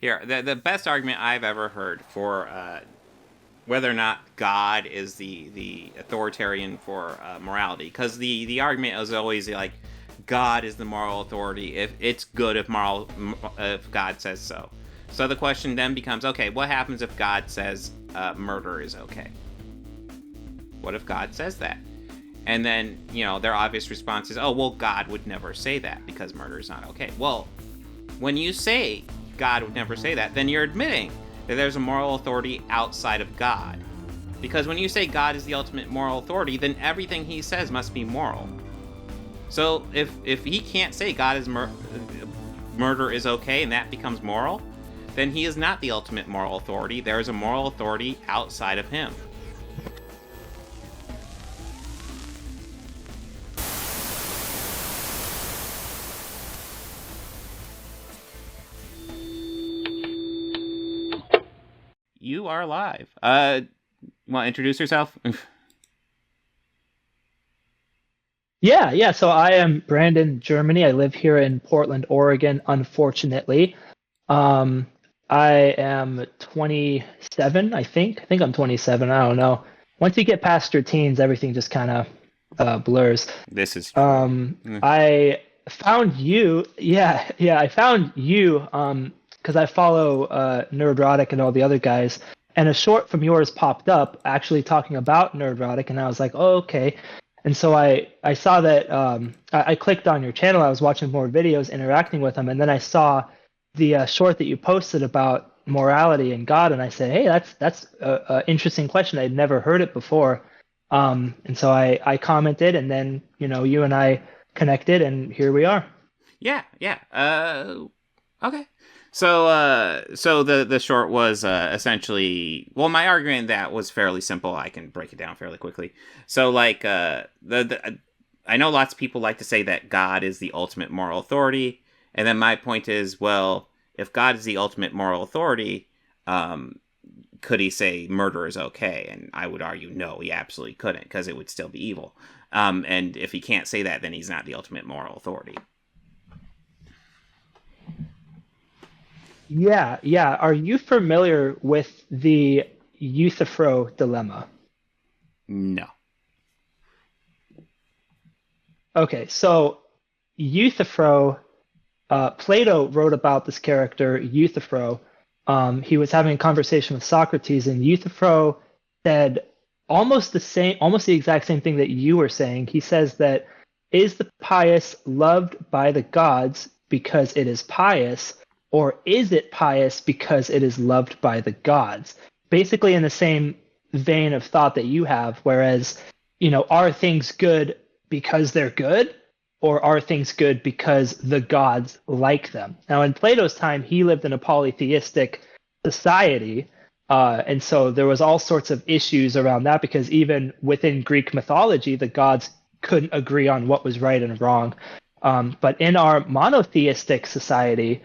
Here, the best argument I've ever heard for whether or not God is the authoritarian for morality, because the argument is always like God is the moral authority. If it's good if God says so. So the question then becomes, okay, what happens if God says murder is okay? What if God says that? And then, their obvious response is, oh, well, God would never say that because murder is not okay. Well, when you say God would never say that, then you're admitting that there's a moral authority outside of God. Because when you say God is the ultimate moral authority, then everything he says must be moral. So if he can't say God is murder is okay and that becomes moral, then he is not the ultimate moral authority. There is a moral authority outside of him. You are live. You want to introduce yourself? Yeah. So I am Brandon, Germany. I live here in Portland, Oregon, unfortunately. Um, I am 27, I think. I think I'm 27. I don't know. Once you get past your teens, everything just kind of blurs. This is true. I found you. Yeah. I found you because I follow Nerdrotic and all the other guys. And a short from yours popped up actually talking about Nerdrotic, and I was like, oh, okay. And so I saw that I clicked on your channel. I was watching more videos, interacting with them, and then I saw the short that you posted about morality and God, and I said, hey, that's a interesting question. I'd never heard it before. And so I commented, and then you and I connected, and here we are. Yeah. Okay. So the short was essentially, well, my argument in that was fairly simple. I can break it down fairly quickly. So like I know lots of people like to say that God is the ultimate moral authority, and then my point is, well, if God is the ultimate moral authority, could he say murder is okay? And I would argue no, he absolutely couldn't, because it would still be evil. And if he can't say that, then he's not the ultimate moral authority. Yeah. Are you familiar with the Euthyphro dilemma? No. Okay, so Euthyphro, Plato wrote about this character, Euthyphro. He was having a conversation with Socrates, and Euthyphro said almost the exact same thing that you were saying. He says that is the pious loved by the gods because it is pious, or is it pious because it is loved by the gods? Basically, in the same vein of thought that you have, whereas, are things good because they're good, or are things good because the gods like them? Now, in Plato's time, he lived in a polytheistic society, and so there was all sorts of issues around that because even within Greek mythology, the gods couldn't agree on what was right and wrong. But in our monotheistic society,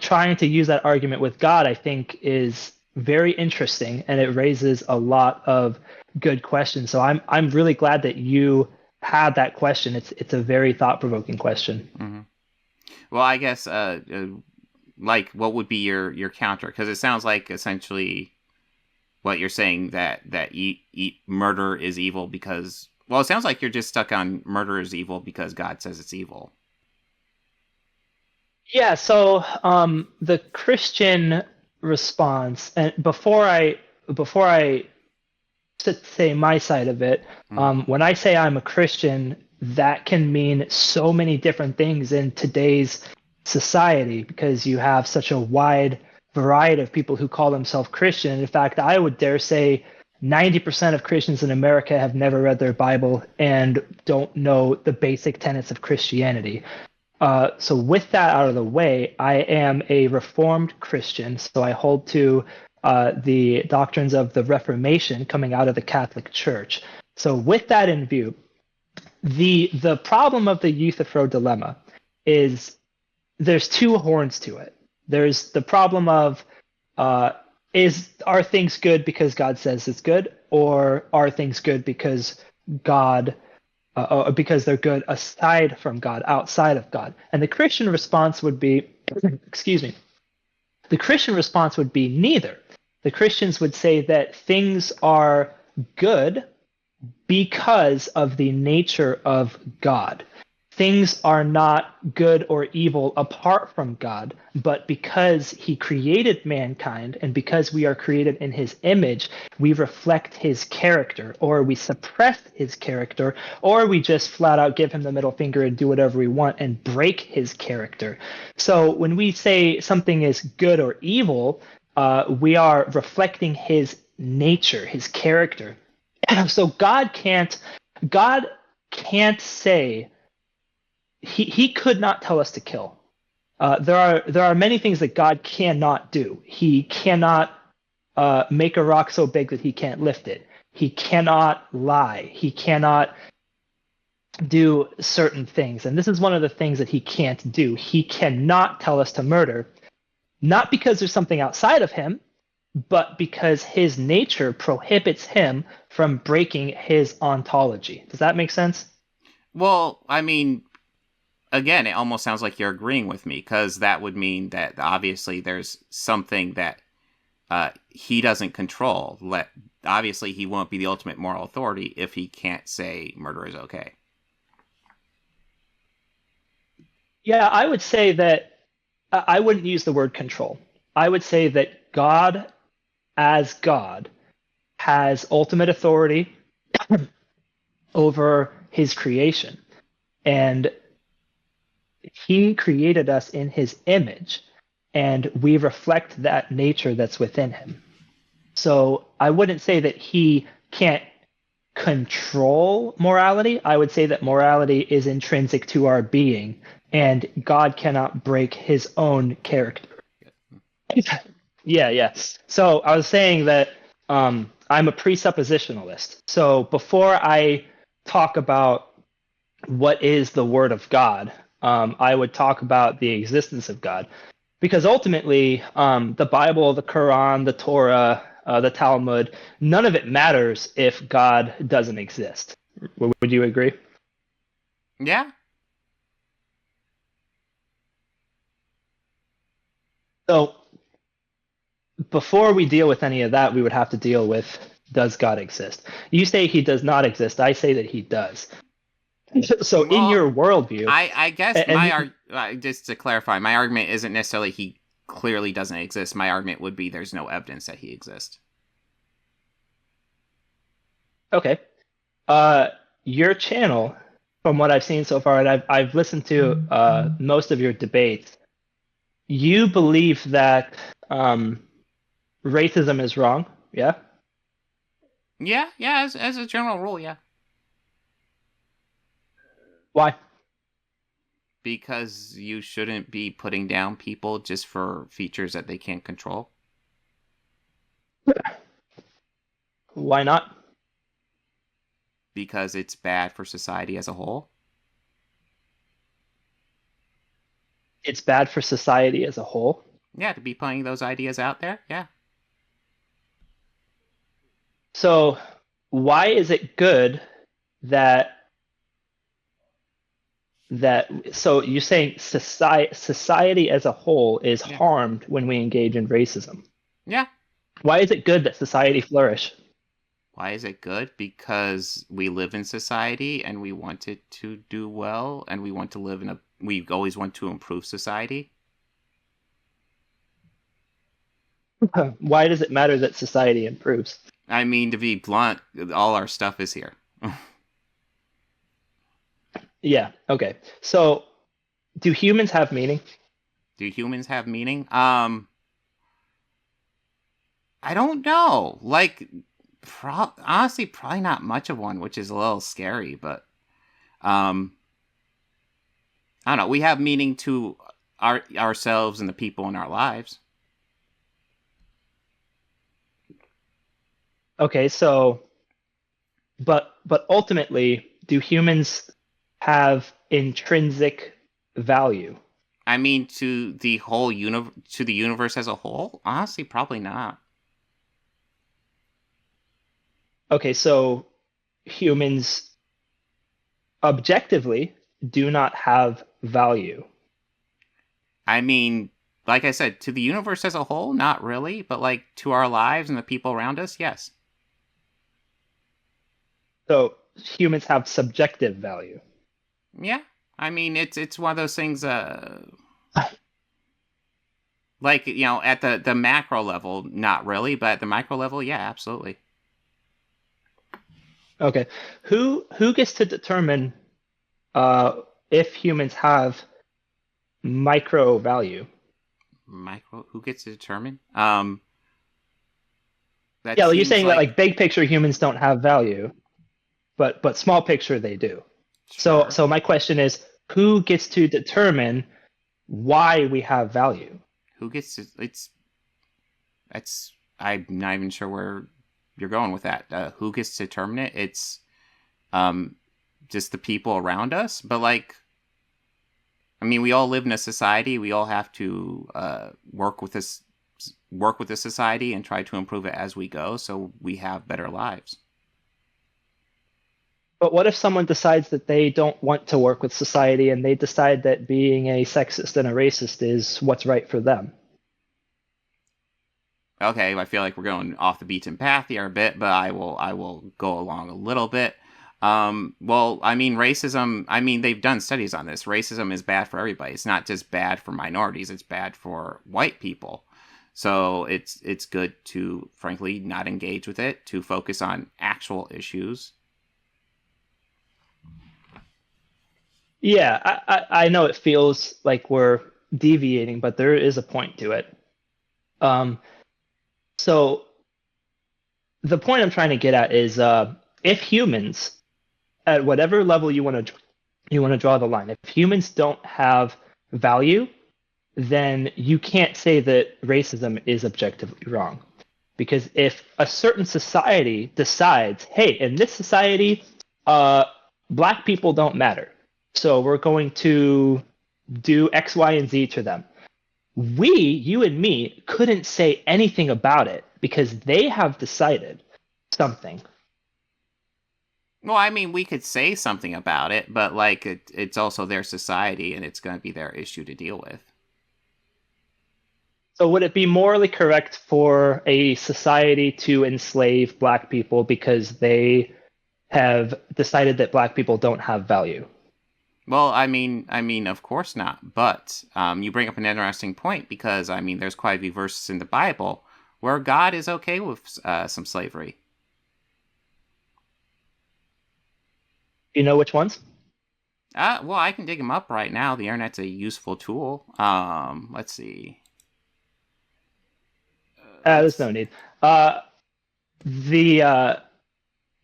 trying to use that argument with God, I think, is very interesting, and it raises a lot of good questions. So I'm really glad that you had that question. It's a very thought provoking question. Mm-hmm. Well, I guess like what would be your counter? Because it sounds like essentially what you're saying that murder is evil because, well, it sounds like you're just stuck on murder is evil because God says it's evil. Yeah. So the Christian response, and before I to say my side of it, Mm-hmm. when I say I'm a Christian, that can mean so many different things in today's society because you have such a wide variety of people who call themselves Christian. In fact, I would dare say 90% of Christians in America have never read their Bible and don't know the basic tenets of Christianity. So, with that out of the way, I am a Reformed Christian. So, I hold to the doctrines of the Reformation coming out of the Catholic Church. So, with that in view, the problem of the Euthyphro dilemma is there's two horns to it. There's the problem of uh, are things good because God says it's good, or are things good because God because they're good aside from God, outside of God. And the Christian response would be, excuse me, The Christian response would be neither. The Christians would say that things are good because of the nature of God. Things are not good or evil apart from God, but because he created mankind and because we are created in his image, we reflect his character, or we suppress his character, or we just flat out give him the middle finger and do whatever we want and break his character. So when we say something is good or evil, we are reflecting his nature, his character. So God can't say, he could not tell us to kill. There are many things that God cannot do. He cannot make a rock so big that he can't lift it. He cannot lie. He cannot do certain things. And this is one of the things that he can't do. He cannot tell us to murder, not because there's something outside of him, but because his nature prohibits him from breaking his ontology. Does that make sense? Well, I mean, again, it almost sounds like you're agreeing with me, because that would mean that obviously there's something that he doesn't control. Obviously, he won't be the ultimate moral authority if he can't say murder is okay. Yeah, I would say that I wouldn't use the word control. I would say that God, as God, has ultimate authority over his creation. And he created us in his image, and we reflect that nature that's within him. So I wouldn't say that he can't control morality. I would say that morality is intrinsic to our being, and God cannot break his own character. Yeah. So I was saying that I'm a presuppositionalist. So before I talk about what is the Word of God, I would talk about the existence of God. Because ultimately, the Bible, the Quran, the Torah, the Talmud, none of it matters if God doesn't exist. Would you agree? Yeah. So before we deal with any of that, we would have to deal with, does God exist? You say he does not exist. I say that he does. So in Well, your worldview, I guess and just to clarify, my argument isn't necessarily he clearly doesn't exist. My argument would be there's no evidence that he exists. okay, your channel, from what I've seen so far, and I've listened to most of your debates, you believe that racism is wrong, yeah? Yeah, as a general rule, yeah. Why? Because you shouldn't be putting down people just for features that they can't control. Why not? Because it's bad for society as a whole. It's bad for society as a whole. Yeah, to be putting those ideas out there, yeah. So why is it good that so you're saying society as a whole is Yeah. harmed when we engage in racism? Yeah. Why is it good that society flourish? Why is it good? Because we live in society and we want it to do well, and we want to live in we always want to improve society. Why does it matter that society improves? I mean, to be blunt, all our stuff is here. Yeah, okay. So do humans have meaning? Do humans have meaning? I don't know. Like, honestly, probably not much of one, which is a little scary, but I don't know. We have meaning to ourselves and the people in our lives. Okay, so but ultimately, do humans have intrinsic value? I mean, to the whole to the universe as a whole, honestly, probably not. Okay, so humans objectively do not have value. I mean, like I said, to the universe as a whole, not really, but like to our lives and the people around us, yes. So humans have subjective value. Yeah. I mean, it's one of those things, like, at the macro level, not really, but at the micro level, yeah, absolutely. Okay. Who gets to determine if humans have micro value? Who gets to determine? That Yeah, well, you're seems saying that like, like big picture humans don't have value, but small picture they do. So sure. so my question is, who gets to determine why we have value? Who gets to, I'm not even sure where you're going with that. Who gets to determine it? It's, um, just the people around us. But like, I mean, we all live in a society. We all have to work with the society and try to improve it as we go, so we have better lives. But what if someone decides that they don't want to work with society and they decide that being a sexist and a racist is what's right for them? Okay, I feel like we're going off the beaten path here a bit, but I will go along a little bit. Well, I mean, racism. I mean, they've done studies on this. Racism is bad for everybody. It's not just bad for minorities. It's bad for white people. So it's good to, frankly, not engage with it. To focus on actual issues. Yeah, I know it feels like we're deviating, but there is a point to it. Um, so the point I'm trying to get at is if humans, at whatever level you want to draw the line, if humans don't have value, then you can't say that racism is objectively wrong. Because if a certain society decides, hey, in this society, uh, black people don't matter, so we're going to do X, Y, and Z to them. You and me, couldn't say anything about it because they have decided something. Well, I mean, we could say something about it, but like it's also their society, and it's going to be their issue to deal with. So, would it be morally correct for a society to enslave black people because they have decided that black people don't have value? Well, I mean, of course not. But you bring up an interesting point because I mean, there's quite a few verses in the Bible where God is okay with some slavery. Do you know which ones? Well, I can dig them up right now. The internet's a useful tool. Let's see. There's no Let's. need. The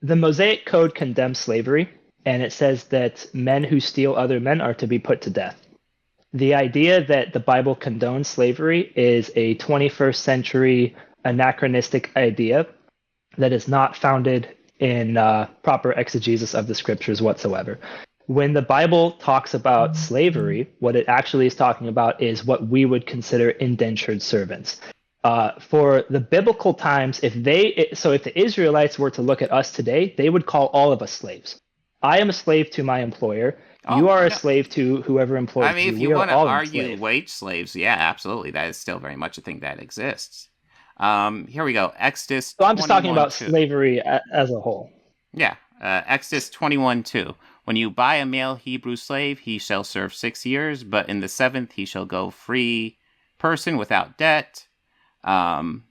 the Mosaic Code condemns slavery, and it says that men who steal other men are to be put to death. The idea that the Bible condones slavery is a 21st century anachronistic idea that is not founded in proper exegesis of the scriptures whatsoever. When the Bible talks about slavery, what it actually is talking about is what we would consider indentured servants. For the biblical times, if the Israelites were to look at us today, they would call all of us slaves. I am a slave to my employer. You Oh are a no. slave to whoever I employs mean, you. if you We are want to all argue enslaved. wage slaves, yeah, absolutely. That is still very much a thing that exists. Here we go. Exodus So I'm just talking 21 about 2. slavery as a whole. Yeah, Exodus 21 2. When you buy a male Hebrew slave, he shall serve 6 years, but in the seventh he shall go free person without debt. Um,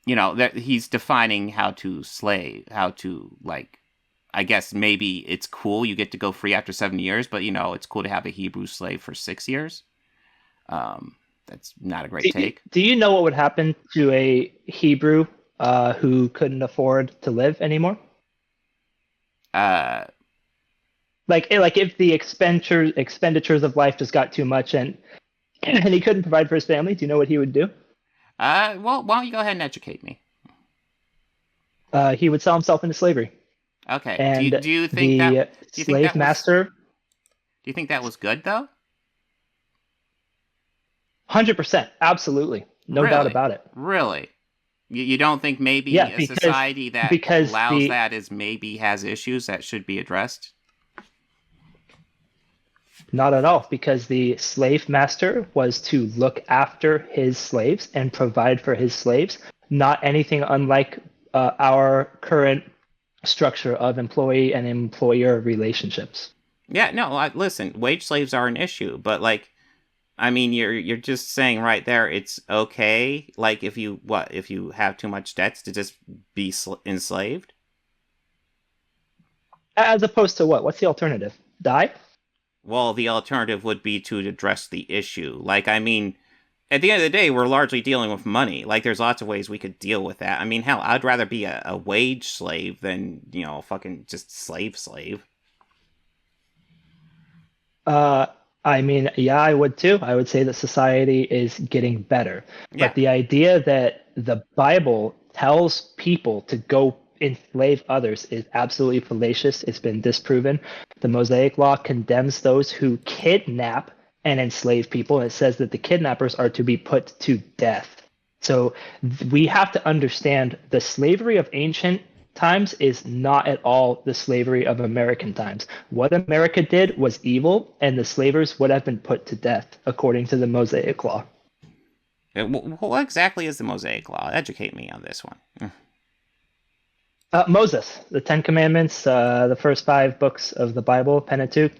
that he's defining how to slay, how to, like, I guess maybe it's cool you get to go free after 7 years, but it's cool to have a Hebrew slave for 6 years. Um, that's not a great take. Do you know what would happen to a Hebrew who couldn't afford to live anymore? Uh, Like if the expenditures of life just got too much and he couldn't provide for his family, do you know what he would do? well, why don't you go ahead and educate me? He would sell himself into slavery, Okay. Do you, and do you think that the do you think slave that was master, do you think that was good though? 100%, absolutely, no doubt Really, about it. really. You don't think maybe Yeah, a society that because allows the that is maybe has issues that should be addressed? Not at all, because the slave master was to look after his slaves and provide for his slaves, not anything unlike our current structure of employee and employer relationships. Yeah, no, listen, wage slaves are an issue, but like, I mean, you're just saying right there it's okay. Like, if you have too much debts to just be enslaved. As opposed to what? What's the alternative? Die? Well, the alternative would be to address the issue. Like, I mean, at the end of the day, we're largely dealing with money. Like, there's lots of ways we could deal with that. I mean, hell, I'd rather be a wage slave than, fucking just slave. Uh, I mean, yeah, I would too. I would say that society is getting better. Yeah. But the idea that the Bible tells people to go enslave others is absolutely fallacious. It's been disproven. The Mosaic Law condemns those who kidnap and enslave people. It says that the kidnappers are to be put to death. So we have to understand the slavery of ancient times is not at all the slavery of American times. What America did was evil, and the slavers would have been put to death, according to the Mosaic Law. What exactly is the Mosaic Law? Educate me on this one. Moses, the Ten Commandments, the first five books of the Bible, Pentateuch,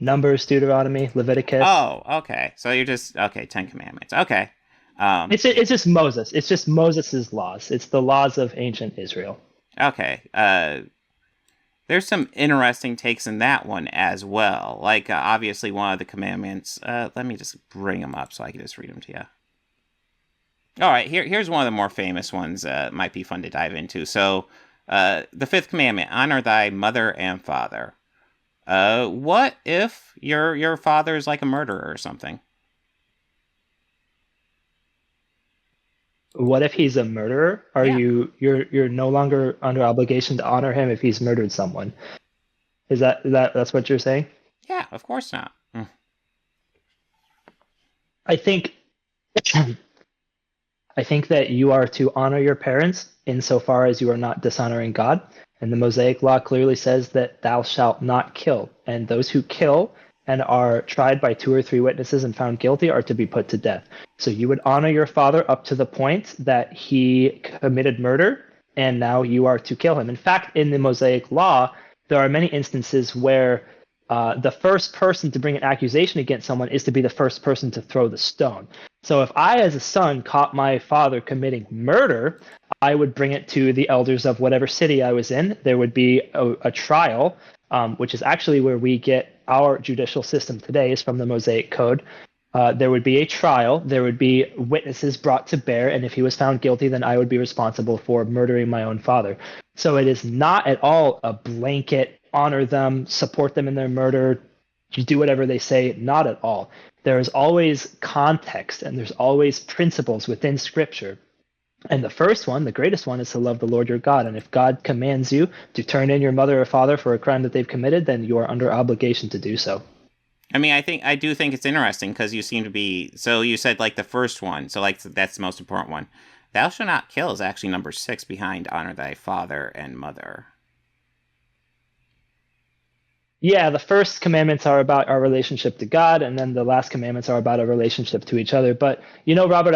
Numbers, Deuteronomy, Leviticus. Oh, okay. So you're just okay. Ten Commandments. Okay. It's just Moses. It's just Moses's laws. It's the laws of ancient Israel. Okay. There's some interesting takes in that one as well. Like, obviously, one of the commandments. Let me just bring them up so I can just read them to you. All right, here's one of the more famous ones. Might be fun to dive into. So, the fifth commandment: honor thy mother and father. What if your father is like a murderer or something? What if he's a murderer? Are Yeah. you're no longer under obligation to honor him if he's murdered someone? That's what you're saying? Yeah, of course not. I think I think that you are to honor your parents insofar as you are not dishonoring God. And the Mosaic Law clearly says that thou shalt not kill. And those who kill and are tried by two or three witnesses and found guilty are to be put to death. So you would honor your father up to the point that he committed murder, and now you are to kill him. In fact, in the Mosaic Law, there are many instances where the first person to bring an accusation against someone is to be the first person to throw the stone. So if I, as a son, caught my father committing murder, I would bring it to the elders of whatever city I was in. There would be a trial, which is actually where we get our judicial system today, is from the Mosaic Code. There would be a trial. There would be witnesses brought to bear, and if he was found guilty, then I would be responsible for murdering my own father. So it is not at all a blanket honor them, support them in their murder, you do whatever they say. Not at all. There is always context, and there's always principles within Scripture. And the first one, the greatest one, is to love the Lord your God. And if God commands you to turn in your mother or father for a crime that they've committed, then you are under obligation to do so. I mean, I do think it's interesting because you seem to be. So you said like the first one, so like that's the most important one. Thou shalt not kill is actually number 6 behind honor thy father and mother. Yeah, the first commandments are about our relationship to God, and then the last commandments are about our relationship to each other. But, Robert,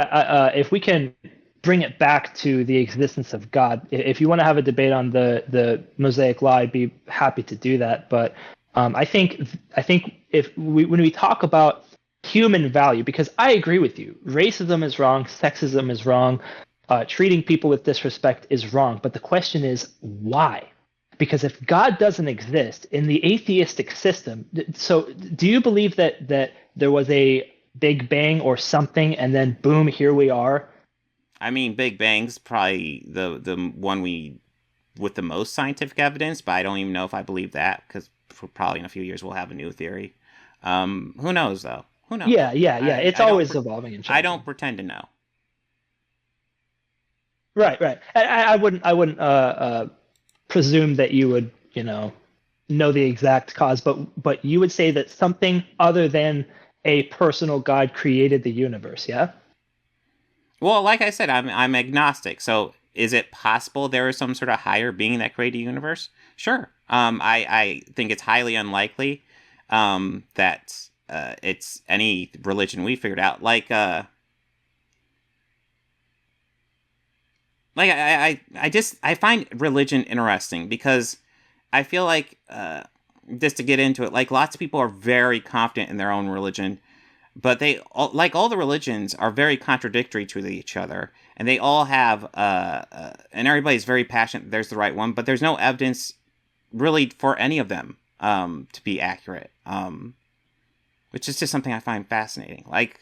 if we can bring it back to the existence of God, if you want to have a debate on the Mosaic Law, I'd be happy to do that. But I think when we talk about human value, because I agree with you, racism is wrong, sexism is wrong, treating people with disrespect is wrong. But the question is, why? Because if God doesn't exist in the atheistic system, so do you believe that there was a Big Bang or something, and then boom, here we are? I mean, Big Bang's probably the one we with the most scientific evidence, but I don't even know if I believe that because probably in a few years we'll have a new theory. Who knows though? Who knows? Yeah. It's always evolving and changing. I don't pretend to know. Right. I wouldn't presume that you would, know the exact cause, but you would say that something other than a personal God created the universe, yeah? Well, like I said, I'm agnostic. So is it possible there is some sort of higher being that created the universe? Sure. I think it's highly unlikely. that it's any religion we figured out. I find religion interesting because I feel like, just to get into it, like lots of people are very confident in their own religion, but like all the religions are very contradictory to each other, and they all have and everybody's very passionate that there's the right one, but there's no evidence really for any of them to be accurate, which is just something I find fascinating. Like,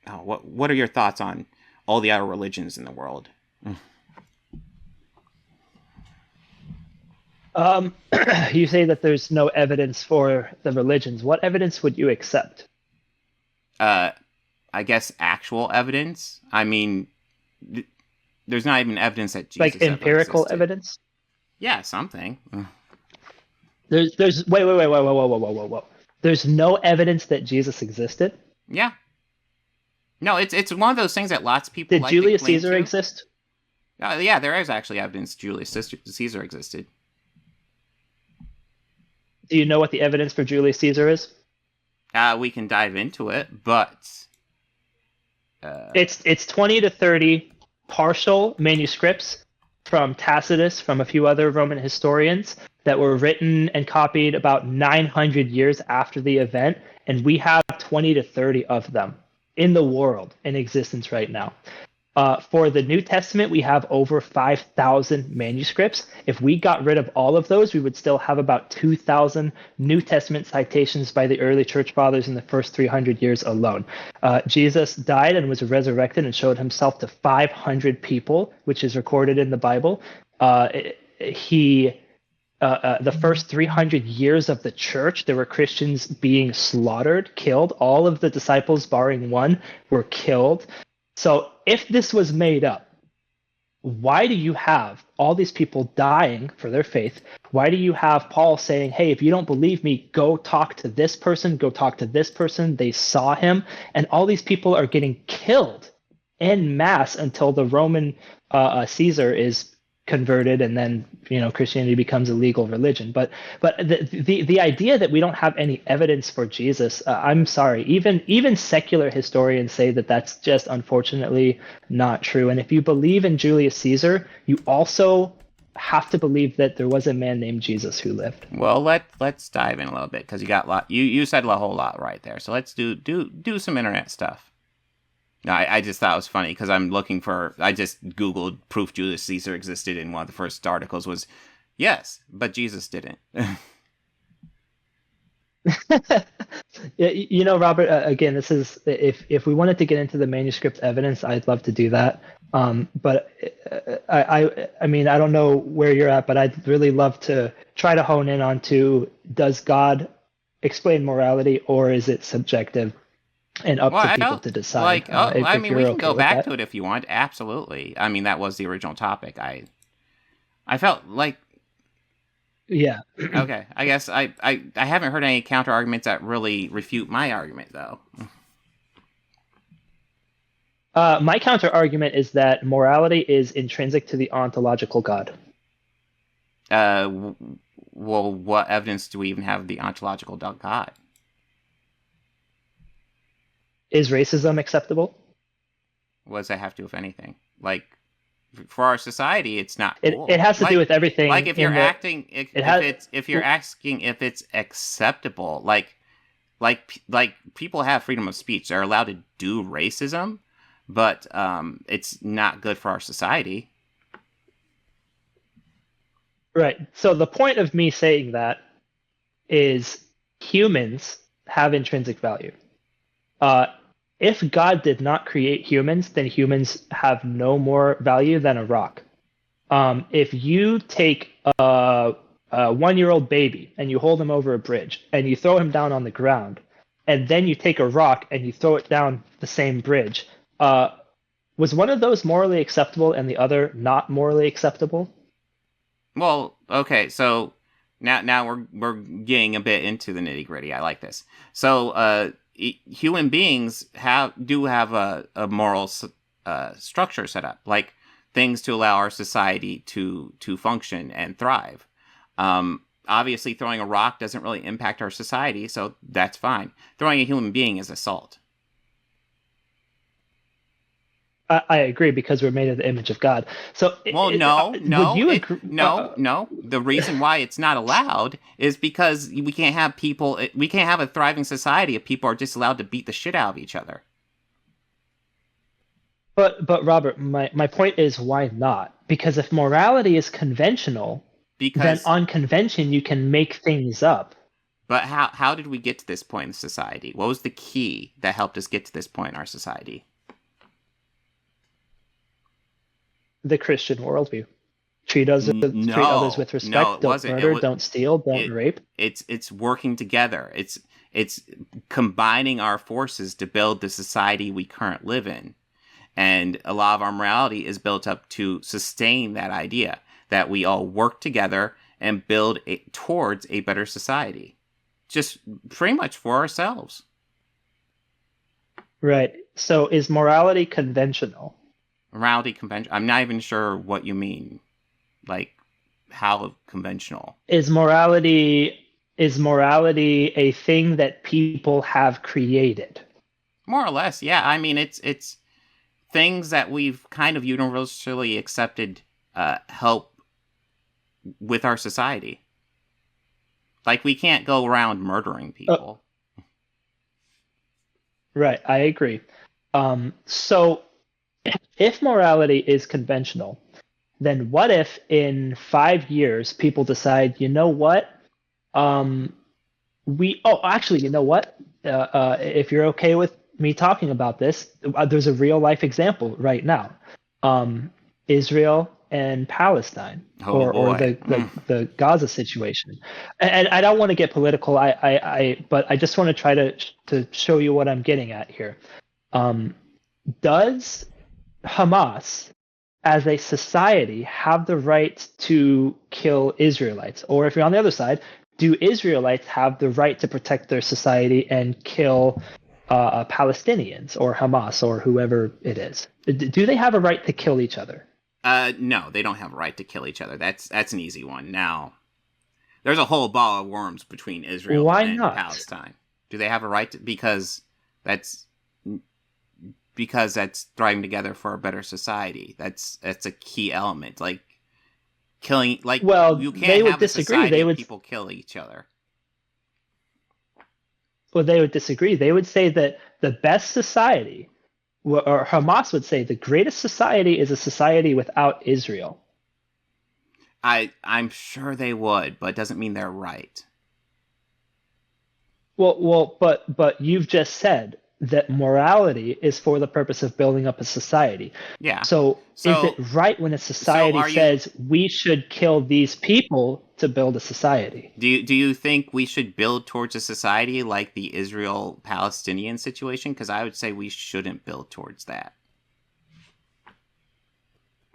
what are your thoughts on all the other religions in the world? You say that there's no evidence for the religions. What evidence would you accept? I guess actual evidence. I mean, there's not even evidence that Jesus Like empirical ever existed. evidence? Yeah, something. There's wait, whoa. There's no evidence that Jesus existed? Yeah. No, it's one of those things that lots of people Did like Julius to cling Caesar to. exist? Yeah, there is actually evidence Julius Caesar existed. Do you know what the evidence for Julius Caesar is? We can dive into it, but It's 20 to 30 partial manuscripts from Tacitus, from a few other Roman historians, that were written and copied about 900 years after the event, and we have 20 to 30 of them in the world in existence right now. For the New Testament, we have over 5,000 manuscripts. If we got rid of all of those, we would still have about 2,000 New Testament citations by the early church fathers in the first 300 years alone. Jesus died and was resurrected and showed himself to 500 people, which is recorded in the Bible. The first 300 years of the church, there were Christians being slaughtered, killed. All of the disciples, barring one, were killed. So if this was made up, why do you have all these people dying for their faith? Why do you have Paul saying, hey, if you don't believe me, go talk to this person, go talk to this person. They saw him. And all these people are getting killed en masse until the Roman Caesar is converted, and then Christianity becomes a legal religion. But the idea that we don't have any evidence for Jesus, I'm sorry, even secular historians say that that's just unfortunately not true. And if you believe in Julius Caesar, you also have to believe that there was a man named Jesus who lived. Well, let's dive in a little bit, because you got a lot. You said a whole lot right there. So let's do some internet stuff. No, I just thought it was funny because I just Googled proof Julius Caesar existed, and one of the first articles was, yes, but Jesus didn't. Robert, again, this is, if we wanted to get into the manuscript evidence, I'd love to do that. But I mean, I don't know where you're at, but I'd really love to try to hone in onto, does God explain morality, or is it subjective and up to people to decide? I mean, we can go back to it if you want. Absolutely. I mean, that was the original topic. I felt like, yeah. Okay, I guess I haven't heard any counter arguments that really refute my argument, though. My counter argument is that morality is intrinsic to the ontological God. Well, what evidence do we even have of the ontological God? Is racism acceptable? What does that have to do with anything? Like, for our society, it's not cool. It has to do with everything. Like, if you're asking if it's acceptable, like people have freedom of speech, they're allowed to do racism, but it's not good for our society. Right. So the point of me saying that is humans have intrinsic value. If God did not create humans, then humans have no more value than a rock. If you take a 1-year-old baby and you hold him over a bridge and you throw him down on the ground, and then you take a rock and you throw it down the same bridge, was one of those morally acceptable and the other not morally acceptable? Well, okay, so now we're getting a bit into the nitty-gritty. I like this. So, human beings do have a moral structure set up, like things to allow our society to function and thrive. obviously throwing a rock doesn't really impact our society, so that's fine. Throwing a human being is assault. I agree because we're made in the image of God. So, Well, would you agree? no. The reason why it's not allowed is because we can't have people. We can't have a thriving society if people are just allowed to beat the shit out of each other. But Robert, my point is why not? Because if morality is conventional, then Because, on convention you can make things up. but how did we get to this point in society? What was the key that helped us get to this point in our society? The Christian worldview. Treat others No, with no, respect. it Don't wasn't. murder. Don't steal. Don't It rape. it's working together. It's combining our forces to build the society we currently live in. And a lot of our morality is built up to sustain that idea that we all work together and build towards a better society. Just pretty much for ourselves. Right. So is morality conventional? Morality convention. I'm not even sure what you mean. Like, how conventional? Is morality a thing that people have created? More or less, yeah. I mean, it's things that we've kind of universally accepted help with our society. Like, we can't go around murdering people. Right. I agree. So if morality is conventional, then what if in 5 years people decide, you know what? Actually, you know what? If you're okay with me talking about this, there's a real life example right now. Israel and Palestine, Oh or boy. the Gaza situation. And I don't want to get political. But I just want to try to show you what I'm getting at here. Does Hamas as a society have the right to kill Israelites? Or if you're on the other side, do Israelites have the right to protect their society and kill Palestinians or Hamas or whoever it is? Do they have a right to kill each other? No, they don't have a right to kill each other. That's an easy one. Now, there's a whole ball of worms between Israel Why and not? Palestine. Do they have a right to? That's thriving together for a better society. That's a key element. Like killing, like Well, you they can't would have a disagree. society of people kill each other. Well, they would disagree. They would say that the best society, or Hamas would say the greatest society is a society without Israel. I'm sure they would, but it doesn't mean they're right. But you've just said that morality is for the purpose of building up a society. Yeah. So is it right when a society says we should kill these people to build a society? Do you think we should build towards a society like the Israel-Palestinian situation? Because I would say we shouldn't build towards that.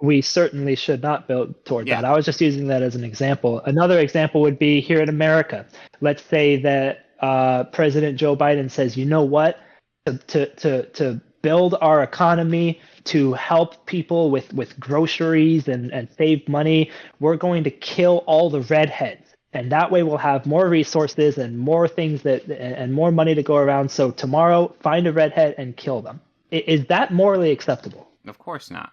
We certainly should not build toward that. I was just using that as an example. Another example would be here in America. Let's say that President Joe Biden says, you know what? To build our economy, to help people with groceries and save money, we're going to kill all the redheads. And that way we'll have more resources and more things and more money to go around. So tomorrow, find a redhead and kill them. Is that morally acceptable? Of course not.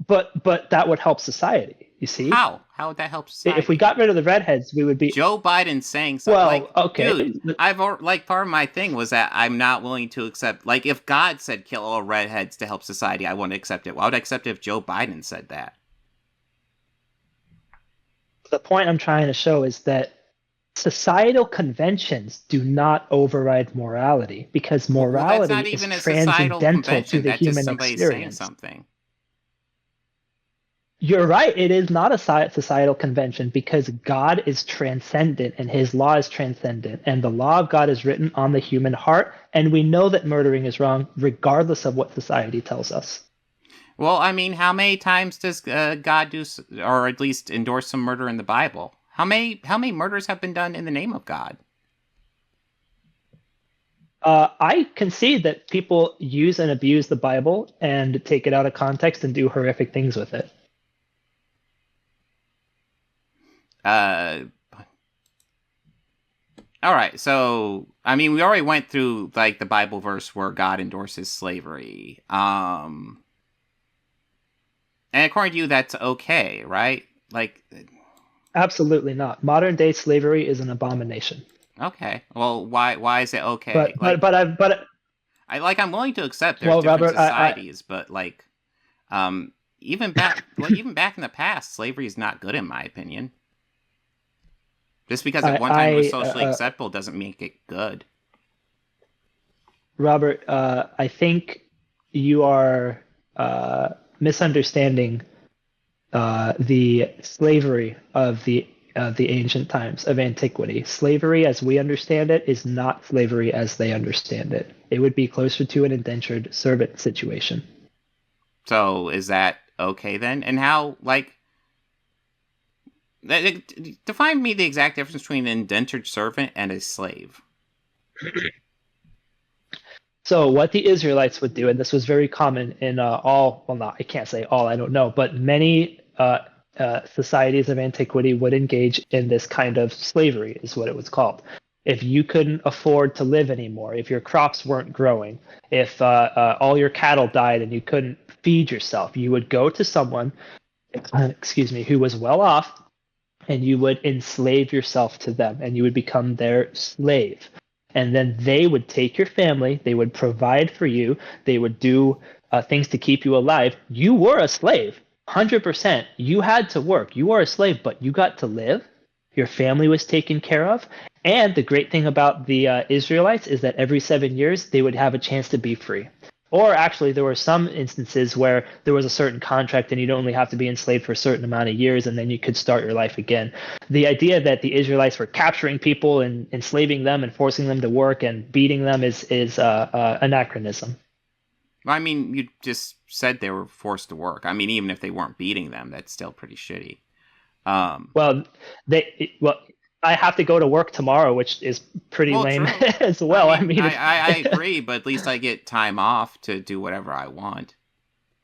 But that would help society, you see? How? How would that help society? If we got rid of the redheads, we would be... Joe Biden saying something like, okay. Dude, part of my thing was that I'm not willing to accept, like, if God said kill all redheads to help society, I wouldn't accept it. Why would I accept it if Joe Biden said that? The point I'm trying to show is that societal conventions do not override morality, because morality is transcendental to the human experience. Saying something. You're right. It is not a societal convention because God is transcendent and his law is transcendent. And the law of God is written on the human heart. And we know that murdering is wrong regardless of what society tells us. Well, I mean, how many times does God do, or at least endorse some murder in the Bible? How many murders have been done in the name of God? I concede that people use and abuse the Bible and take it out of context and do horrific things with it. Uh, all right. So, I mean, we already went through like the Bible verse where God endorses slavery. And according to you, that's okay, right? Like, Absolutely not. Modern day slavery is an abomination. okay. Well, why is it okay? But but but I but I'm willing to accept there's well, different Robert, societies, but like, um, even back in the past, slavery is not good in my opinion. Just because at one time it was socially acceptable doesn't make it good. Robert, I think you are misunderstanding the slavery of the ancient times of antiquity. Slavery, as we understand it, is not slavery as they understand it. It would be closer to an indentured servant situation. So is that okay then? And how like define me the exact difference between an indentured servant and a slave. So what the Israelites would do, and this was very common in all, well, not, I can't say all, I don't know, but many societies of antiquity would engage in this kind of slavery, is what it was called. If you couldn't afford to live anymore, if your crops weren't growing, if all your cattle died and you couldn't feed yourself, you would go to someone, excuse me, who was well off, and you would enslave yourself to them, and you would become their slave. And then they would take your family, they would provide for you, they would do things to keep you alive. You were a slave, 100%. You had to work. You were a slave, but you got to live. Your family was taken care of. And the great thing about the Israelites is that every 7 years they would have a chance to be free. Or actually, there were some instances where there was a certain contract and you'd only have to be enslaved for a certain amount of years and then you could start your life again. The idea that the Israelites were capturing people and enslaving them and forcing them to work and beating them is anachronism. Well, I mean, you just said they were forced to work. I mean, even if they weren't beating them, that's still pretty shitty. Well, I have to go to work tomorrow, which is pretty lame as well. I mean, I agree, but at least I get time off to do whatever I want.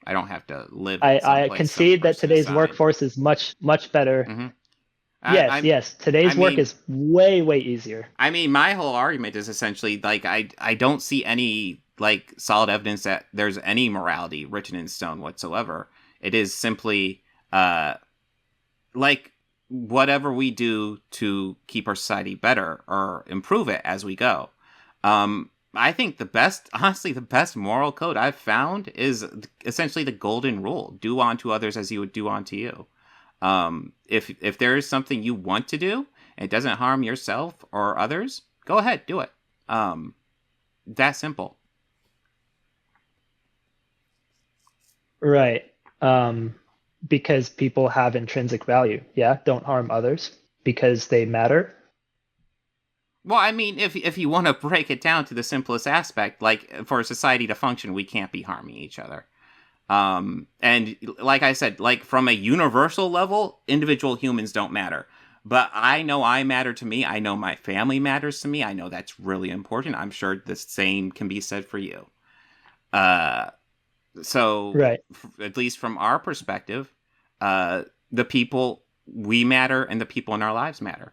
I don't have to live. I concede that today's workforce is much better. Mm-hmm. Yes. Today's work is way easier. I mean, my whole argument is essentially like I don't see any like solid evidence that there's any morality written in stone whatsoever. It is simply like whatever we do to keep our society better or improve it as we go. I think the best moral code I've found is essentially the golden rule: do unto others as you would do unto you. If there is something you want to do and it doesn't harm yourself or others, go ahead, do it. That simple. Right. Because people have intrinsic value. Yeah, don't harm others because they matter. Well, I mean, if you want to break it down to the simplest aspect, like for a society to function, we can't be harming each other. And like I said, like from a universal level, individual humans don't matter. But I know I matter to me. I know my family matters to me. I know that's really important. I'm sure the same can be said for you. So, right. At least from our perspective, the people we matter and the people in our lives matter.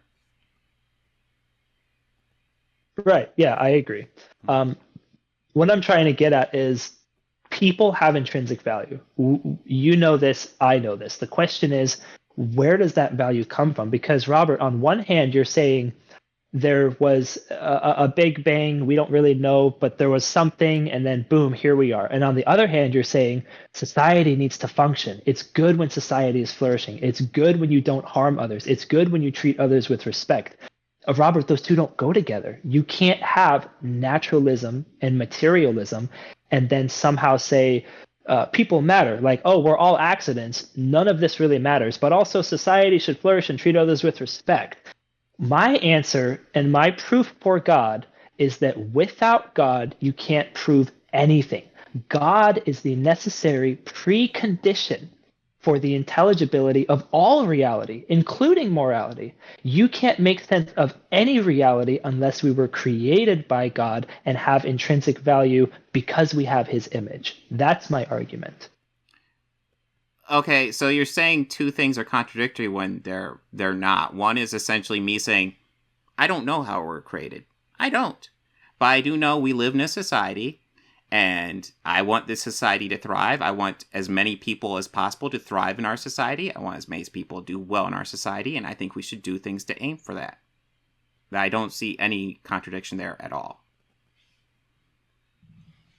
Right. Yeah, I agree. What I'm trying to get at is people have intrinsic value. You know this, I know this. The question is, where does that value come from? Because, Robert, on one hand, you're saying there was a big bang, we don't really know, but there was something, and then boom, here we are. And on the other hand, you're saying society needs to function. It's good when society is flourishing. It's good when you don't harm others. It's good when you treat others with respect. Robert, those two don't go together. You can't have naturalism and materialism and then somehow say people matter. Like, oh, we're all accidents. None of this really matters. But also society should flourish and treat others with respect. My answer and my proof for God is that without God, you can't prove anything. God is the necessary precondition for the intelligibility of all reality, including morality. You can't make sense of any reality unless we were created by God and have intrinsic value because we have his image. That's my argument. okay, so you're saying two things are contradictory when they're not. One is essentially me saying, I don't know how we're created. I don't. But I do know we live in a society, and I want this society to thrive. I want as many people as possible to thrive in our society. I want as many people to do well in our society, and I think we should do things to aim for that. I don't see any contradiction there at all.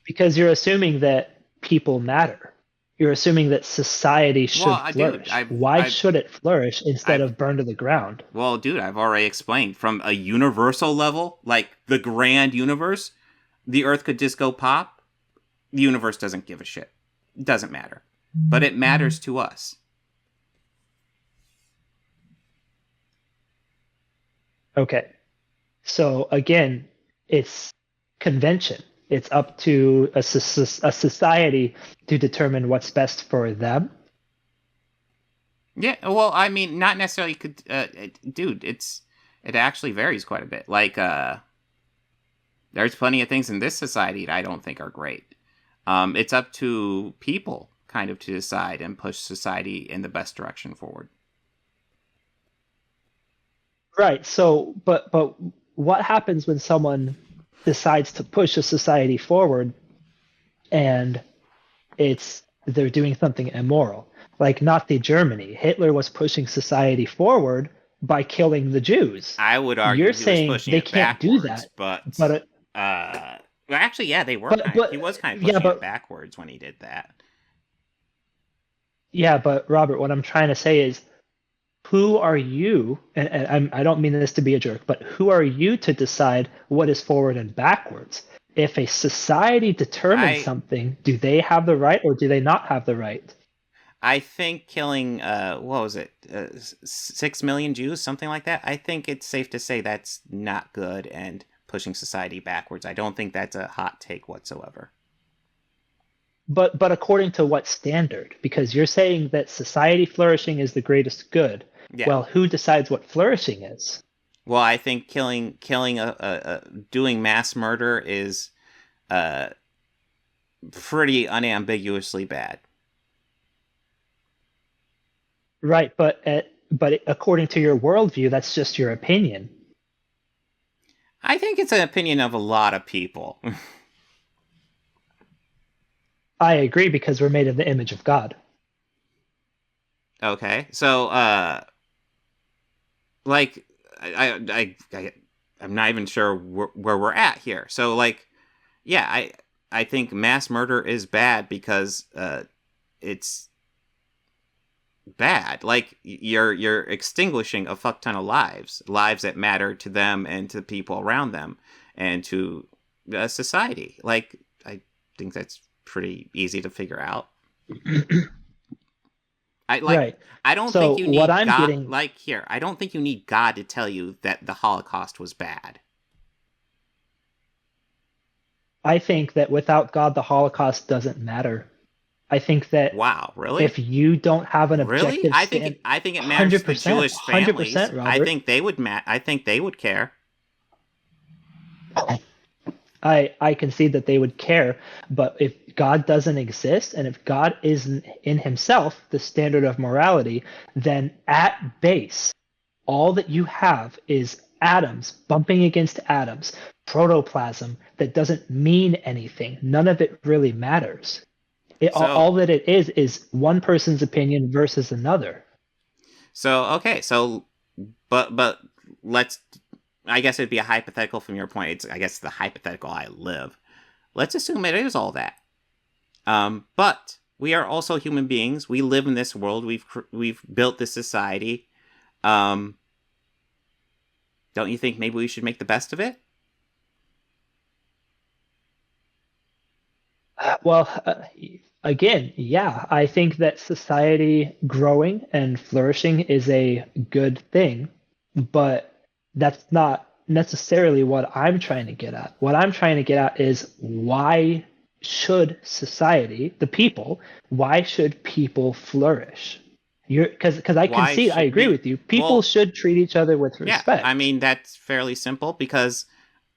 Because you're assuming that people matter. You're assuming that society should Dude, flourish. Why should it flourish instead I've of burn to the ground? Well, dude, I've already explained. From a universal level, like the grand universe, the Earth could just go pop. The universe doesn't give a shit. It doesn't matter. But it matters to us. Okay. So again, it's convention. It's up to a society to determine what's best for them. Yeah, well, I mean, not necessarily could, dude. It actually varies quite a bit. Like, there's plenty of things in this society that I don't think are great. It's up to people kind of to decide and push society in the best direction forward. Right. So, but what happens when someone decides to push a society forward and they're doing something immoral? Like Nazi Germany, Hitler was pushing society forward by killing the Jews. I would argue You're he was saying pushing they it can't do backwards, that, but but well, actually, yeah, they were. He was kind of yeah, pushing it but backwards when he did that. yeah, but Robert, what I'm trying to say is, who are you? And I don't mean this to be a jerk, but who are you to decide what is forward and backwards? If a society determines I something, do they have the right or do they not have the right? I think killing what was it, 6 million Jews, something like that. I think it's safe to say that's not good and pushing society backwards. I don't think that's a hot take whatsoever. But according to what standard? Because you're saying that society flourishing is the greatest good. Yeah. Well, who decides what flourishing is? Well, I think doing mass murder is pretty unambiguously bad. Right, but according to your worldview, that's just your opinion. I think it's an opinion of a lot of people. I agree because we're made in the image of God. Okay, so like I'm not even sure where we're at here. So like, yeah, I think mass murder is bad because it's bad. Like you're extinguishing a fuck ton of lives that matter to them and to the people around them and to society. Like I think that's pretty easy to figure out. Right. I don't So think you what need I'm God. getting, Like here, I don't think you need God to tell you that the Holocaust was bad. I think that without God, the Holocaust doesn't matter. I think that Wow, really? if you don't have an Really? objective stand, I think it matters to the 100%, Jewish families. 100%, I Robert. think they would I think they would care. I concede that they would care, but if God doesn't exist and if God isn't in himself the standard of morality, then at base, all that you have is atoms bumping against atoms, protoplasm that doesn't mean anything. None of it really matters. So All that it is one person's opinion versus another. okay, but let's. I guess it'd be a hypothetical from your point. It's I guess the hypothetical I live. Let's assume it is all that. But we are also human beings. We live in this world. We've built this society. Don't you think maybe we should make the best of it? Well, again, yeah, I think that society growing and flourishing is a good thing, but that's not necessarily what I'm trying to get at. What I'm trying to get at is why should society, the people, why should people flourish? Because I Why concede, I should agree be with you. People well? should treat each other with Yeah, I respect. mean that's fairly simple because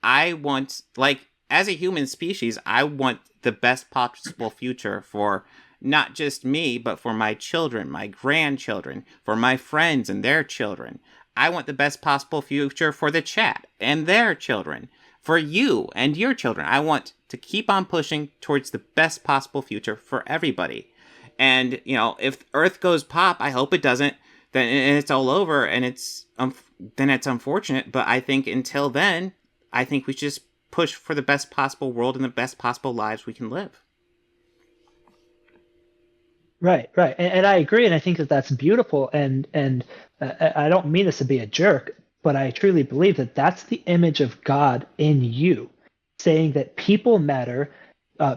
I want, like, as a human species, I want the best possible future for not just me, but for my children, my grandchildren, for my friends and their children. I want the best possible future for the chat and their children, for you and your children. I want to keep on pushing towards the best possible future for everybody. And, if Earth goes pop, I hope it doesn't, then and it's all over, and then it's unfortunate. But I think until then, I think we should just push for the best possible world and the best possible lives we can live. Right, right, and I agree, and I think that that's beautiful, and I don't mean this to be a jerk, but I truly believe that that's the image of God in you, saying that people matter,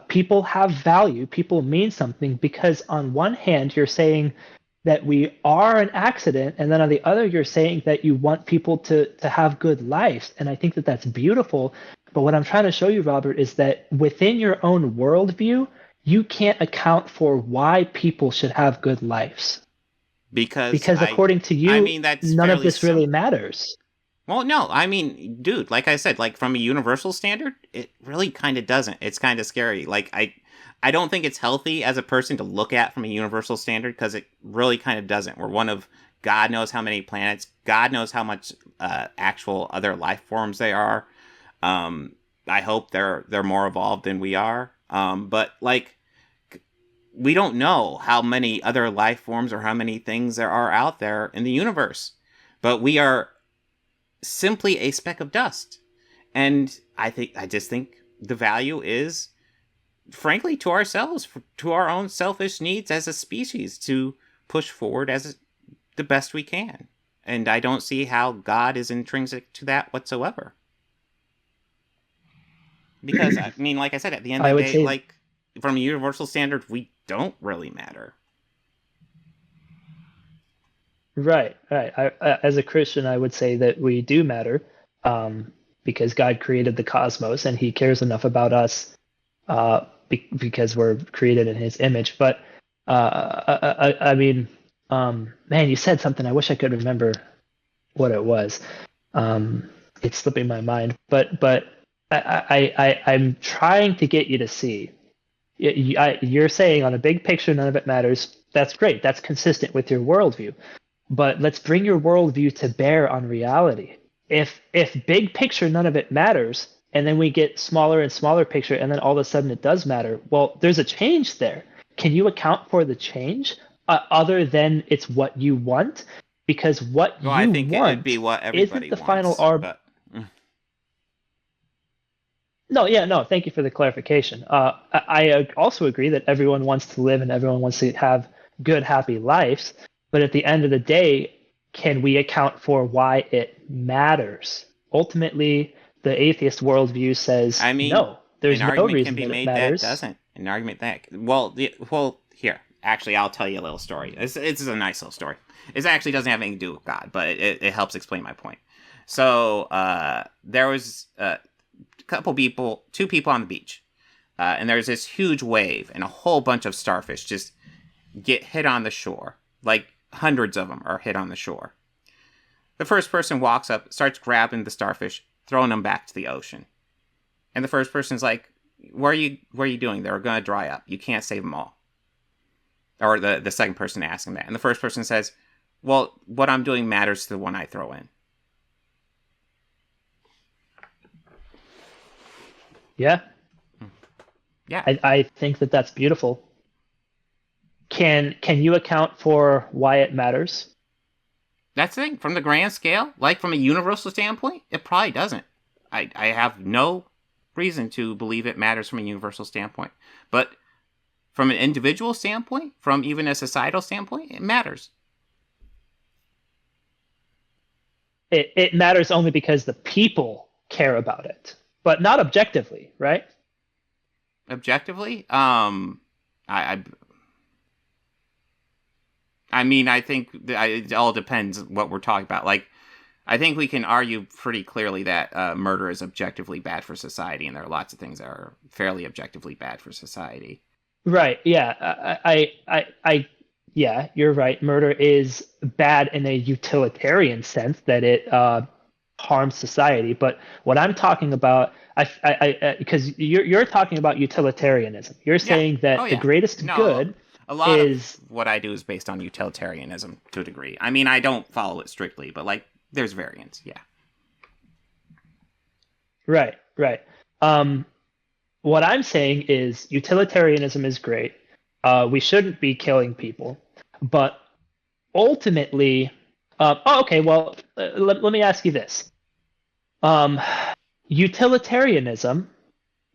people have value, people mean something, because on one hand you're saying that we are an accident, and then on the other you're saying that you want people to have good lives, and I think that that's beautiful. But what I'm trying to show you, Robert, is that within your own worldview, you can't account for why people should have good lives. Because Because according to I you, mean, that's none of fairly this really simple. matters. Well, no, I mean, dude, like I said, like from a universal standard, it really kind of doesn't. It's kind of scary. Like I don't think it's healthy as a person to look at from a universal standard, because it really kind of doesn't. We're one of God knows how many planets. God knows how much actual other life forms they are. I hope they're more evolved than we are. But like, we don't know how many other life forms or how many things there are out there in the universe. But we are simply a speck of dust. And I just think the value is, frankly, to ourselves, to our own selfish needs as a species, to push forward as the best we can. And I don't see how God is intrinsic to that whatsoever. Because, I mean, like I said, at the end I of the would day, say like, from a universal standard, we don't really matter. right, right. As a Christian, I would say that we do matter, because God created the cosmos and He cares enough about us, because we're created in His image. But I mean, man, you said something. I wish I could remember what it was. It's slipping my mind. But I'm trying to get you to see. You're saying on a big picture, none of it matters. That's great. That's consistent with your worldview. But let's bring your worldview to bear on reality. If big picture, none of it matters, and then we get smaller and smaller picture, and then all of a sudden it does matter. Well, there's a change there. Can you account for the change, other than it's what you want? Because what Well, I you think it'd be want what isn't everybody the final wants, arb. but No, yeah, no. Thank you for the clarification. I also agree that everyone wants to live and everyone wants to have good, happy lives. But at the end of the day, can we account for why it matters? Ultimately, the atheist worldview says I mean, no. an There's no argument can reason be that it made that matters. doesn't. An argument that, well, here, actually, I'll tell you a little story. It's a nice little story. It actually doesn't have anything to do with God, but it helps explain my point. So there was two people on the beach, and there's this huge wave, and a whole bunch of starfish just get hit on the shore. Like hundreds of them are hit on the shore. The first person walks up, starts grabbing the starfish, throwing them back to the ocean. And the first person's like, what are you doing? They're going to dry up. You can't save them all. Or the second person asking that. And the first person says, well, what I'm doing matters to the one I throw in. Yeah, Yeah. I think that that's beautiful. Can you account for why it matters? That's the thing. From the grand scale, like from a universal standpoint, it probably doesn't. I have no reason to believe it matters from a universal standpoint. But from an individual standpoint, from even a societal standpoint, it matters. It matters only because the people care about it, but not objectively, right? Objectively, I I mean, I think it all depends what we're talking about. Like, I think we can argue pretty clearly that murder is objectively bad for society, and there are lots of things that are fairly objectively bad for society. Right. Yeah. Yeah, you're right. Murder is bad in a utilitarian sense that it harms society. But what I'm talking about, because you're talking about utilitarianism. You're Yeah. saying Oh, that the yeah. greatest No. good a lot of is what I do is based on utilitarianism to a degree. I mean, I don't follow it strictly, but like there's variants. Yeah. right, right. Um, what I'm saying is utilitarianism is great. We shouldn't be killing people, but ultimately, okay. Well, let me ask you this. Um, Utilitarianism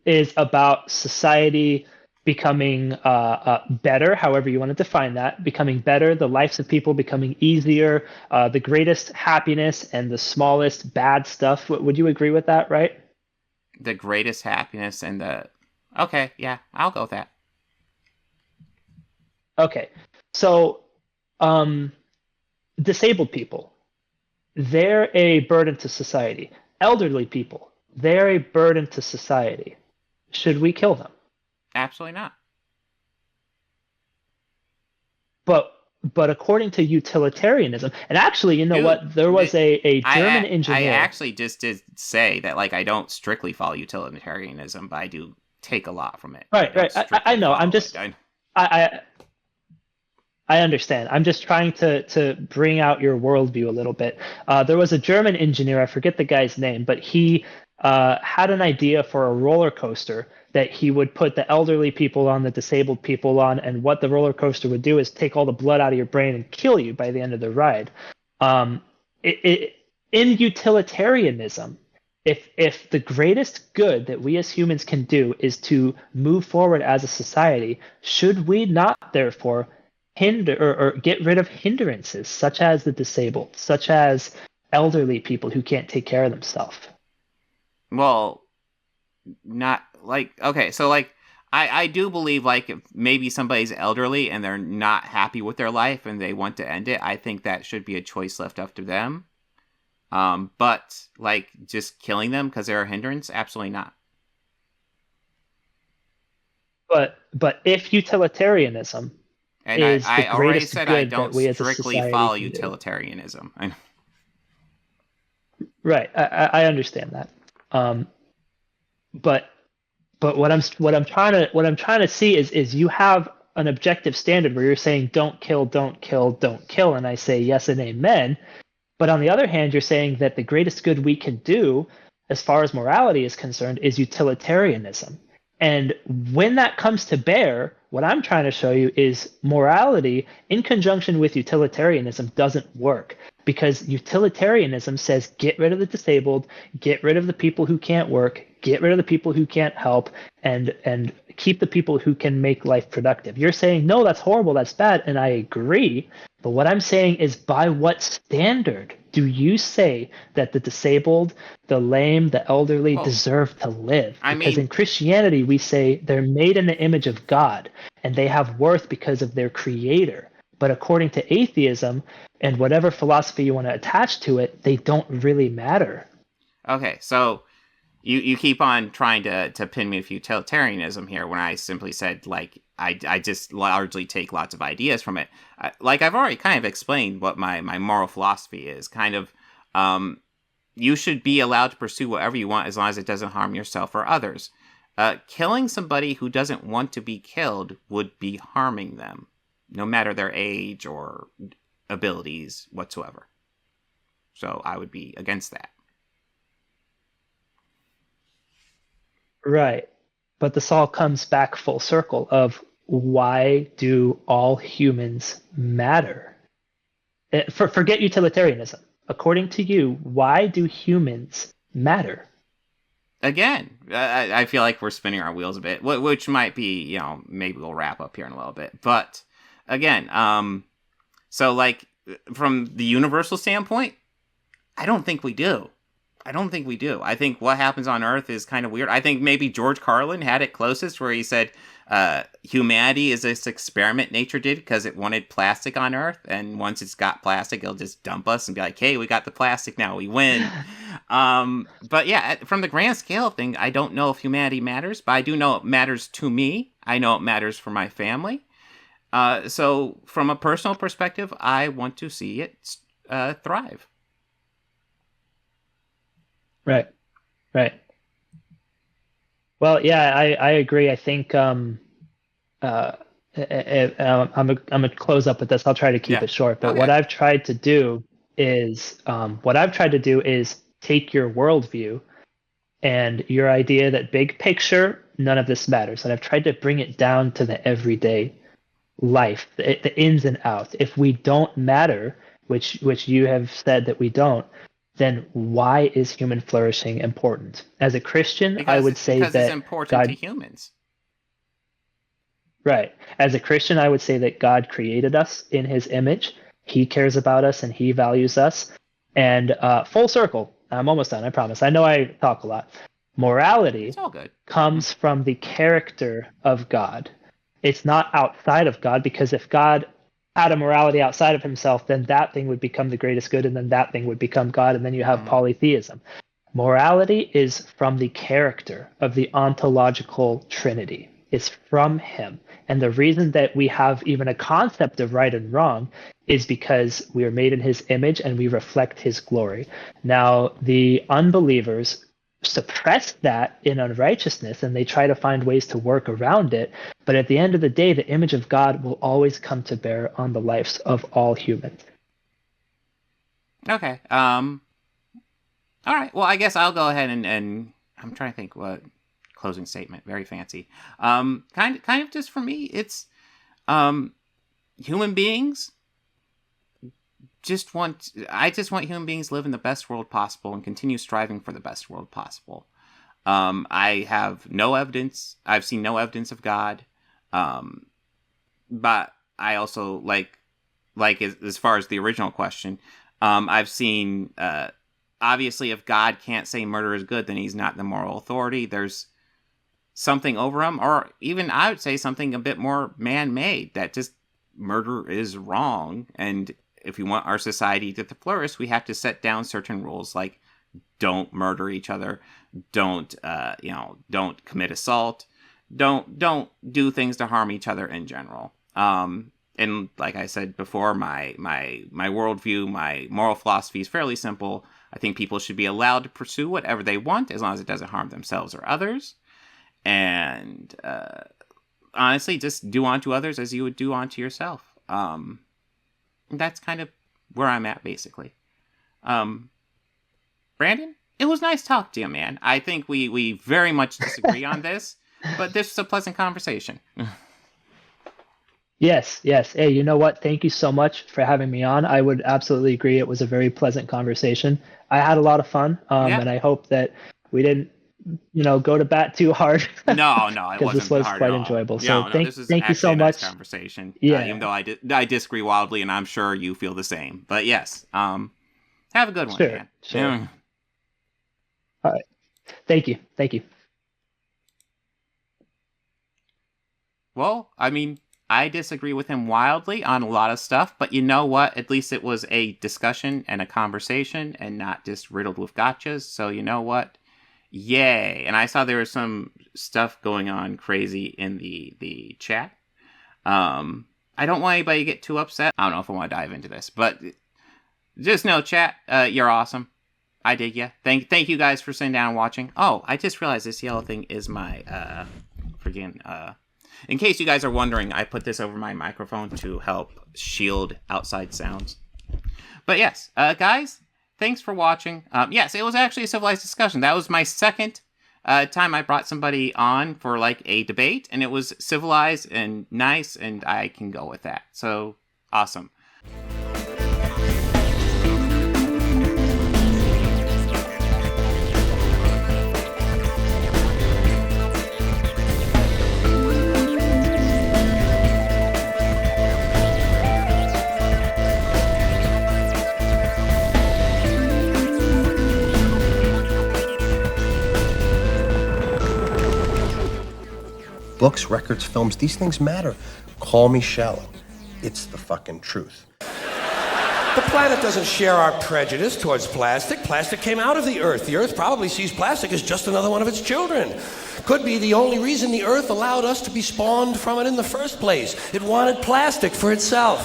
is about society becoming better, however you want to define that, becoming better, the lives of people becoming easier, the greatest happiness and the smallest bad stuff. Would you agree with that, right? The greatest happiness and the. Okay, yeah, I'll go with that. Okay. So, um, disabled people, they're a burden to society. Elderly people, they're a burden to society. Should we kill them? Absolutely not. But but according to utilitarianism, and actually, you know Dude, what? There was a German I engineer. actually just did say that like I don't strictly follow utilitarianism, but I do take a lot from it. I Right, don't right. I strictly know. I'm follow it. just I, I understand. I'm just trying to bring out your worldview a little bit. There was a German engineer, I forget the guy's name, but he had an idea for a roller coaster that he would put the elderly people on, the disabled people on, and what the roller coaster would do is take all the blood out of your brain and kill you by the end of the ride. Um, in utilitarianism, if the greatest good that we as humans can do is to move forward as a society, should we not therefore hinder or get rid of hindrances such as the disabled, such as elderly people who can't take care of themselves? Well, not like okay, so like I do believe like if maybe somebody's elderly and they're not happy with their life and they want to end it, I think that should be a choice left up to them. But like just killing them because they're a hindrance, absolutely not. But if utilitarianism And is the I already greatest said I good that don't we as a strictly society follow can do, utilitarianism. right? I understand that. Um, but but what I'm trying to see is you have an objective standard where you're saying don't kill, don't kill, don't kill, and I say yes and amen. But on the other hand, you're saying that the greatest good we can do, as far as morality is concerned, is utilitarianism. And when that comes to bear, what I'm trying to show you is morality in conjunction with utilitarianism doesn't work because utilitarianism says get rid of the disabled, get rid of the people who can't work, get rid of the people who can't help, and keep the people who can make life productive. You're saying no, that's horrible, that's bad, and I agree. But what I'm saying is, by what standard do you say that the disabled, the lame, the elderly Well, deserve to live? I Because in mean, Christianity, we say they're made in the image of God and they have worth because of their creator. But according to atheism and whatever philosophy you want to attach to it, they don't really matter. okay, so you keep on trying to pin me with utilitarianism here when I simply said like I just largely take lots of ideas from it. Like I've already kind of explained what my moral philosophy is. Kind of, you should be allowed to pursue whatever you want as long as it doesn't harm yourself or others. Killing somebody who doesn't want to be killed would be harming them, no matter their age or abilities whatsoever. So I would be against that. Right. But this all comes back full circle of why do all humans matter? Forget utilitarianism. According to you, why do humans matter? Again, I feel like we're spinning our wheels a bit, which might be, maybe we'll wrap up here in a little bit. But again, so like from the universal standpoint, I don't think we do. I don't think we do. I think what happens on Earth is kind of weird. I think maybe George Carlin had it closest where he said humanity is this experiment nature did because it wanted plastic on Earth. And once it's got plastic, it'll just dump us and be like, hey, we got the plastic now. We win. But yeah, from the grand scale of thing, I don't know if humanity matters, but I do know it matters to me. I know it matters for my family. So from a personal perspective, I want to see it thrive. Right, right. Well, yeah, I agree. I think uh, I'm gonna close up with this. I'll try to keep it short. But Okay. what I've tried to do is take your worldview and your idea that big picture, none of this matters, and I've tried to bring it down to the everyday life, the ins and outs. If we don't matter, which you have said that we don't, then why is human flourishing important? As a Christian, I would say that it's important to humans. Right. As a Christian, I would say that God created us in his image. He cares about us and he values us. And full circle, I'm almost done, I promise. I know I talk a lot. Morality comes from the character of God. It's not outside of God, because if God had a morality outside of himself, then that thing would become the greatest good, and then that thing would become God, and then you have polytheism. Morality is from the character of the ontological Trinity. It's from him. And the reason that we have even a concept of right and wrong is because we are made in his image and we reflect his glory. Now, the unbelievers suppress that in unrighteousness, and they try to find ways to work around it. But at the end of the day, the image of God will always come to bear on the lives of all humans. Okay. All right. Well, I guess I'll go ahead and I'm trying to think what closing statement. Very fancy. Kind of just for me, it's human beings I just want human beings to live in the best world possible and continue striving for the best world possible. I have no evidence. I've seen no evidence of God. But I also like as far as the original question, I've seen, obviously if God can't say murder is good, then he's not the moral authority. There's something over him, or even I would say something a bit more man-made, that just murder is wrong. And if we want our society to flourish, we have to set down certain rules, like don't murder each other, don't commit assault, don't do things to harm each other in general. And like I said before, my worldview, my moral philosophy is fairly simple. I think people should be allowed to pursue whatever they want as long as it doesn't harm themselves or others. And honestly, just do unto others as you would do unto yourself. That's kind of where I'm at, basically. Brandon, it was nice talking to you, man. I think we very much disagree on this, but this was a pleasant conversation. Yes. Hey, you know what? Thank you so much for having me on. I would absolutely agree. It was a very pleasant conversation. I had a lot of fun, and I hope that we didn't, go to bat too hard. No, it wasn't this was hard quite at all. enjoyable. Yeah, so thank you so much. Nice conversation. Yeah. Even though I disagree wildly, and I'm sure you feel the same. But yes, have a good one, man. Sure. Yeah. All right. Thank you. Well, I mean, I disagree with him wildly on a lot of stuff, but you know what? At least it was a discussion and a conversation and not just riddled with gotchas. So you know what? Yay. And I saw there was some stuff going on crazy in the chat. I don't want anybody to get too upset. I don't know if I want to dive into this, but just know, chat, you're awesome. I dig ya. Thank you guys for sitting down and watching. Oh, I just realized this yellow thing is my, in case you guys are wondering, I put this over my microphone to help shield outside sounds. But yes, guys, thanks for watching. Yes, it was actually a civilized discussion. That was my second time I brought somebody on for like a debate, and it was civilized and nice, and I can go with that. So, awesome. Books, records, films, these things matter. Call me shallow. It's the fucking truth. The planet doesn't share our prejudice towards plastic. Plastic came out of the Earth. The Earth probably sees plastic as just another one of its children. Could be the only reason the Earth allowed us to be spawned from it in the first place. It wanted plastic for itself.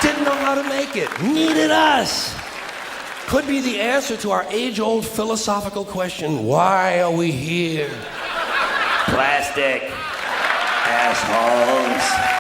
Didn't know how to make it. Needed us. Could be the answer to our age-old philosophical question, why are we here? Plastic. assholes.